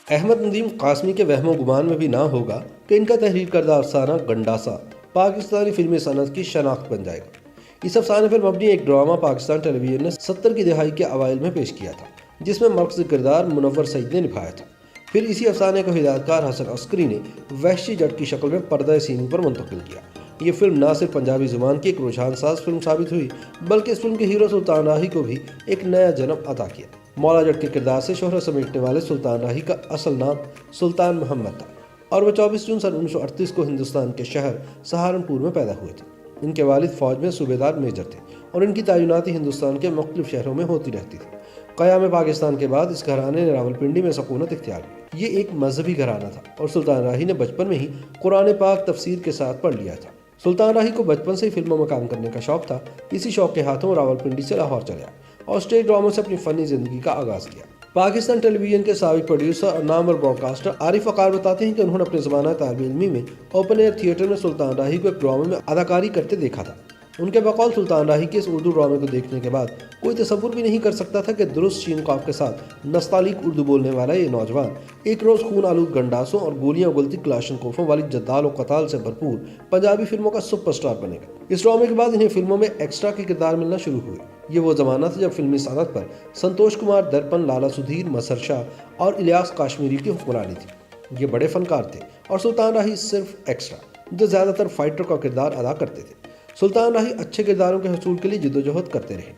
احمد ندیم قاسمی کے وہم و گمان میں بھی نہ ہوگا کہ ان کا تحریر کردہ افسانہ گنڈاسا پاکستانی فلمی صنعت کی شناخت بن جائے گا۔ اس افسانے پر مبنی ایک ڈرامہ پاکستان ٹیلی ویژن نے 70 کی دہائی کے اوائل میں پیش کیا تھا، جس میں مرکزی کردار منور سعید نے نبھایا تھا۔ پھر اسی افسانے کو ہدایت کار حسن عسکری نے وحشی جٹ کی شکل میں پردہ سینی پر منتقل کیا۔ یہ فلم نہ صرف پنجابی زبان کی ایک رجحان ساز فلم ثابت ہوئی، بلکہ اس فلم کے ہیرو سلطان راہی کو بھی ایک نیا جنم عطا کیا۔ مولا جٹ کے کردار سے شہرت سمیٹنے والے سلطان راہی کا اصل نام سلطان محمد تھا اور وہ 24 جون سن 1938 کو ہندوستان کے شہر سہارنپور میں پیدا ہوئے تھے۔ ان کے والد فوج میں صوبیدار میجر تھے اور ان کی تعیناتی ہندوستان کے مختلف شہروں میں ہوتی رہتی تھی۔ قیام پاکستان کے بعد اس گھرانے نے راولپنڈی میں سکونت اختیار کی۔ یہ ایک مذہبی گھرانہ تھا اور سلطان راہی نے بچپن میں ہی قرآن پاک تفسیر کے ساتھ پڑھ لیا تھا۔ سلطان راہی کو بچپن سے ہی فلموں میں کام کرنے کا شوق تھا۔ اسی شوق کے ہاتھوں راولپنڈی سے لاہور چلے آئے اور اسٹیج ڈراموں سے اپنی فنی زندگی کا آغاز کیا۔ پاکستان ٹیلی ویژن کے سابق پروڈیوسر اور نامور براڈ کاسٹر عارف وقار بتاتے ہیں کہ انہوں نے اپنے زمانہ طالب علمی میں اوپن ایئر تھیٹر میں سلطان راہی کو ایک ڈرامے میں اداکاری کرتے دیکھا تھا۔ ان کے بقول سلطان راہی کے اس اردو ڈرامے کو دیکھنے کے بعد کوئی تصور بھی نہیں کر سکتا تھا کہ درست شین قاف کے ساتھ نستعلیق اردو بولنے والا یہ نوجوان ایک روز خون آلود گنڈاسوں اور گولیاں اگلتی کلاشن کوفوں والی جدال و قتال سے بھرپور پنجابی فلموں کا سپر سٹار بنے گا۔ اس ڈرامے کے بعد انہیں فلموں میں ایکسٹرا کے کردار ملنا شروع ہوئے۔ یہ وہ زمانہ تھا جب فلمی صنعت پر سنتوش کمار درپن، لالا سدھیر، مسہر شاہ اور الیاس کاشمیری کی حکمرانی تھی۔ یہ بڑے فنکار تھے اور سلطان راہی صرف ایکسٹرا، جو زیادہ تر فائٹر کا کردار ادا کرتے تھے۔ سلطان راہی اچھے کرداروں کے حصول کے لیے جدوجہد کرتے رہے۔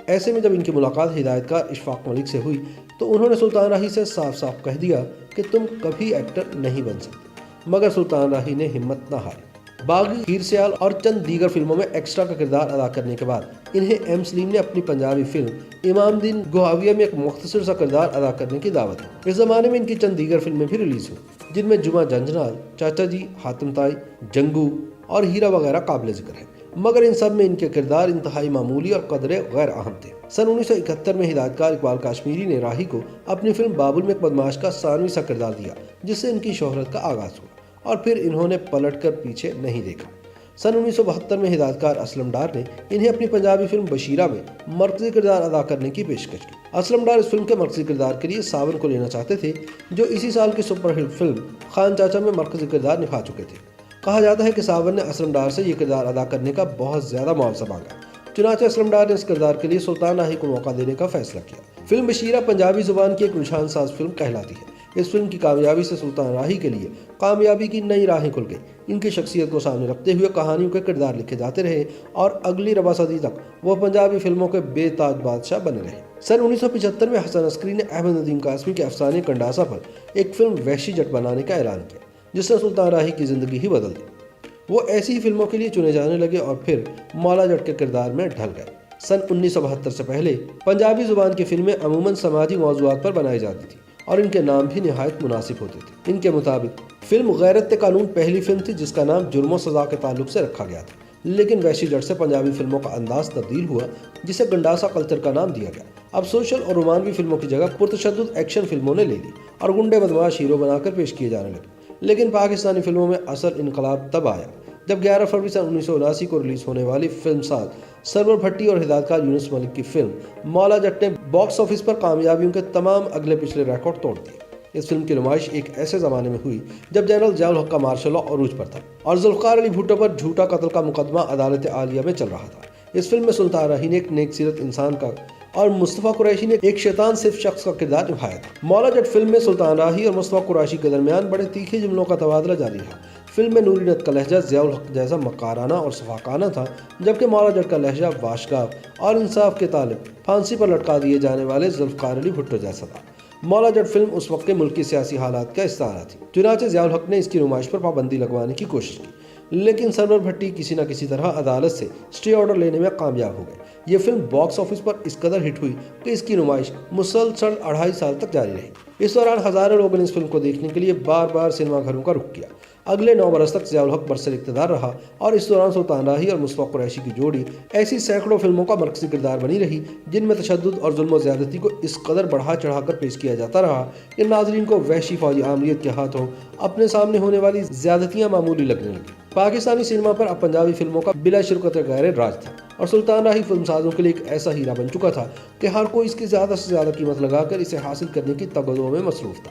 ایسے میں جب ان کی ملاقات ہدایت کار اشفاق ملک سے ہوئی تو انہوں نے سلطان راہی سے صاف صاف کہہ دیا کہ تم کبھی ایکٹر نہیں بن سکتے، مگر سلطان راہی نے ہمت نہ ہاری۔ باغی، ہیر سیال اور چند دیگر فلموں میں ایکسٹرا کا کردار ادا کرنے کے بعد انہیں ایم سلیم نے اپنی پنجابی فلم امام دین گوہاویہ میں ایک مختصر سا کردار ادا کرنے کی دعوت دی۔ اس زمانے میں ان کی چند دیگر فلمیں بھی ریلیز ہوئیں، جن میں جمعہ جنجنال، چاچا جی، حاتم تائی، جنگو اور ہیرا وغیرہ قابل ذکر ہیں، مگر ان سب میں ان کے کردار انتہائی معمولی اور قدرے غیر اہم تھے۔ سن 1971 میں ہدایت کار اقبال کاشمیری نے راہی کو اپنی فلم بابل میں ایک بدماش کا ثانوی سا کردار دیا، جس سے ان کی شہرت کا آغاز ہوا اور پھر انہوں نے پلٹ کر پیچھے نہیں دیکھا۔ سن 1972 میں ہدایت کار اسلم ڈار نے انہیں اپنی پنجابی فلم بشیرہ میں مرکزی کردار ادا کرنے کی پیشکش کی۔ اسلم ڈار اس فلم کے مرکزی کردار کے لیے ساون کو لینا چاہتے تھے، جو اسی سال کی سپر ہٹ فلم خان چاچا میں مرکزی کردار نبھا چکے تھے۔ کہا جاتا ہے کہ ساون نے اسلم ڈار سے یہ کردار ادا کرنے کا بہت زیادہ معاوضہ مانگا، چنانچہ اسلم ڈار نے اس کردار کے لیے سلطان راہی کو موقع دینے کا فیصلہ کیا۔ فلم بشیرہ پنجابی زبان کی ایک رجحان ساز فلم کہلاتی ہے۔ اس فلم کی کامیابی سے سلطان راہی کے لیے کامیابی کی نئی راہیں کھل گئی۔ ان کی شخصیت کو سامنے رکھتے ہوئے کہانیوں کے کردار لکھے جاتے رہے اور اگلی ربع صدی تک وہ پنجابی فلموں کے بے تاج بادشاہ بنے رہے۔ سن 1975 میں حسن عسکری نے احمد ندیم قاسمی کے افسانے گنڈاسا پر ایک فلم وحشی جٹ بنانے کا اعلان کیا، جس نے سلطان راہی کی زندگی ہی بدل دی۔ وہ ایسی ہی فلموں کے لیے چنے جانے لگے اور پھر مولا جٹ کے کردار میں ڈھل گئے۔ سن 1972 سے پہلے پنجابی زبان کی فلمیں عموماً سماجی موضوعات پر بنائی جاتی تھیں اور ان کے نام بھی نہایت مناسب ہوتے تھے۔ ان کے مطابق فلم غیرت قانون پہلی فلم تھی جس کا نام جرم و سزا کے تعلق سے رکھا گیا تھا، لیکن وحشی جٹ سے پنجابی فلموں کا انداز تبدیل ہوا، جسے گنڈاسا کلچر کا نام دیا گیا۔ اب سوشل اور رومانوی فلموں کی جگہ پرتشدد ایکشن فلموں نے لے لی اور گنڈے بدماش ہیرو بنا کر پیش کیے جانے لگے۔ لیکن پاکستانی فلموں میں اصل انقلاب تب آیا جب 11 فروری سن 1979 کو ریلیز ہونے والی فلم ساز سرور بھٹی اور ہدایت کار یونس ملک کی فلم مولا جٹ نے باکس آفس پر کامیابیوں کے تمام اگلے پچھلے ریکارڈ توڑ دیے۔ اس فلم کی نمائش ایک ایسے زمانے میں ہوئی جب جنرل ضیاء الحق کا مارشل لا عروج پر تھا اور ذوالفقار علی بھٹو پر جھوٹا قتل کا مقدمہ عدالت عالیہ میں چل رہا تھا۔ اس فلم میں سلطان راہی نے ایک نیک سیرت انسان کا اور مصطفیٰ قریشی نے ایک شیطان صرف شخص کا کردار نبھایا تھا۔ مولا جٹ فلم میں سلطان راہی اور مصطفیٰ قریشی کے درمیان بڑے تیکھے جملوں کا تبادلہ جاری رہا۔ فلم میں نوری نت کا لہجہ ضیاء الحق جیسا مکارانہ اور صفاقانہ تھا، جبکہ مولا جٹ کا لہجہ واشگاف اور انصاف کے طالب پھانسی پر لٹکا دیے جانے والے ذوالفقار علی بھٹو جیسا تھا۔ مولا جٹ فلم اس وقت کے ملکی سیاسی حالات کا استعارہ تھی، چنانچہ ضیاء الحق نے اس کی نمائش پر پابندی لگوانے کی کوشش کی، لیکن سرور بھٹی کسی نہ کسی طرح عدالت سے اسٹے آرڈر لینے میں کامیاب ہو گئے۔ یہ فلم باکس آفس پر اس قدر ہٹ ہوئی کہ اس کی نمائش مسلسل 2.5 سال تک جاری رہی۔ اس دوران ہزاروں لوگوں نے اس فلم کو دیکھنے کے لیے بار بار سنیما گھروں کا رخ کیا۔ اگلے 9 برس تک ضیاء الحق برسر اقتدار رہا اور اس دوران سلطان راہی اور مصطفیٰ قریشی کی جوڑی ایسی سینکڑوں فلموں کا مرکزی کردار بنی رہی جن میں تشدد اور ظلم و زیادتی کو اس قدر بڑھا چڑھا کر پیش کیا جاتا رہا کہ ناظرین کو وحشی فوجی آمریت کے ہاتھوں اپنے سامنے ہونے والی زیادتیاں معمولی لگنے لگی۔ پاکستانی سینما پر اب پنجابی فلموں کا بلا شرکت غیر راج تھا اور سلطان راہی فلم سازوں کے لیے ایک ایسا ہیرا بن چکا تھا کہ ہر کوئی اس کی زیادہ سے زیادہ قیمت لگا کر اسے حاصل کرنے کی تگدو میں مصروف تھا۔